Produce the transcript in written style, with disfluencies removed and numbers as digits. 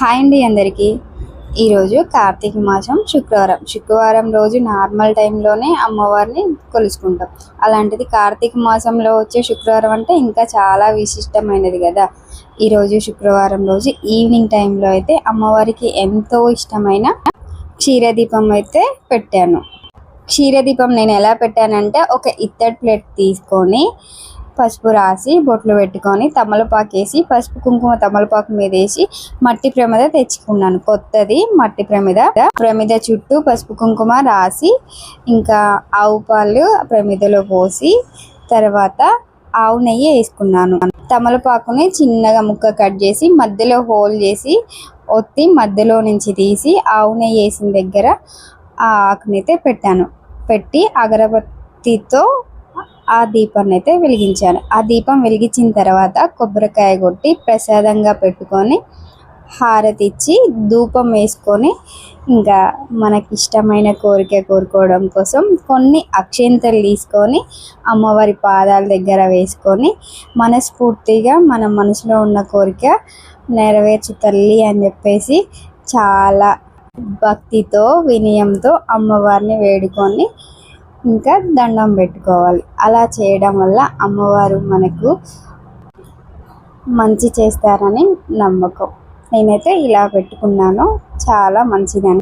Hi అండి అందరికీ. ఈరోజు కార్తీక మాసం శుక్రవారం రోజు నార్మల్ టైంలోనే అమ్మవారిని కొలుసుకుంటాం. అలాంటిది కార్తీక మాసంలో వచ్చే శుక్రవారం అంటే ఇంకా చాలా విశిష్టమైనది కదా. ఈరోజు శుక్రవారం రోజు ఈవినింగ్ టైంలో అయితే అమ్మవారికి ఎంతో ఇష్టమైన క్షీరదీపం అయితే పెట్టాను. క్షీరదీపం నేను ఎలా పెట్టానంటే, ఒక ఇత్తడి ప్లేట్ తీసుకొని పసుపు రాసి బొట్లు పెట్టుకొని తమలపాకు వేసి పసుపు కుంకుమ తమలపాకు మీద వేసి మట్టి ప్రమిద తెచ్చుకున్నాను. కొత్తది మట్టి ప్రమిద చుట్టూ పసుపు కుంకుమ రాసి ఇంకా ఆవు పాలు ప్రమిదలో పోసి తర్వాత ఆవు నెయ్యి వేసుకున్నాను. తమలపాకుని చిన్నగా ముక్క కట్ చేసి మధ్యలో హోల్ చేసి ఒత్తి మధ్యలో నుంచి తీసి ఆవు నెయ్యి వేసిన దగ్గర ఆ ఆకునైతే పెట్టి అగరబత్తితో ఆ దీపాన్ని అయితే వెలిగించాను. ఆ దీపం వెలిగించిన తర్వాత కొబ్బరికాయ కొట్టి ప్రసాదంగా పెట్టుకొని హారతి ఇచ్చి ధూపం వేసుకొని ఇంకా మనకి ఇష్టమైన కోరిక కోరుకోవడం కోసం కొన్ని అక్షింతలు తీసుకొని అమ్మవారి పాదాల దగ్గర వేసుకొని మనస్ఫూర్తిగా మన మనసులో ఉన్న కోరిక నెరవేర్చు తల్లి అని చెప్పేసి చాలా భక్తితో వినయంతో అమ్మవారిని వేడుకొని ఇంకా దండం పెట్టుకోవాలి. అలా చేయడం వల్ల అమ్మవారు మనకు మంచి చేస్తారని నమ్మకం. నేనైతే ఇలా పెట్టుకున్నాను, చాలా మంచిదని.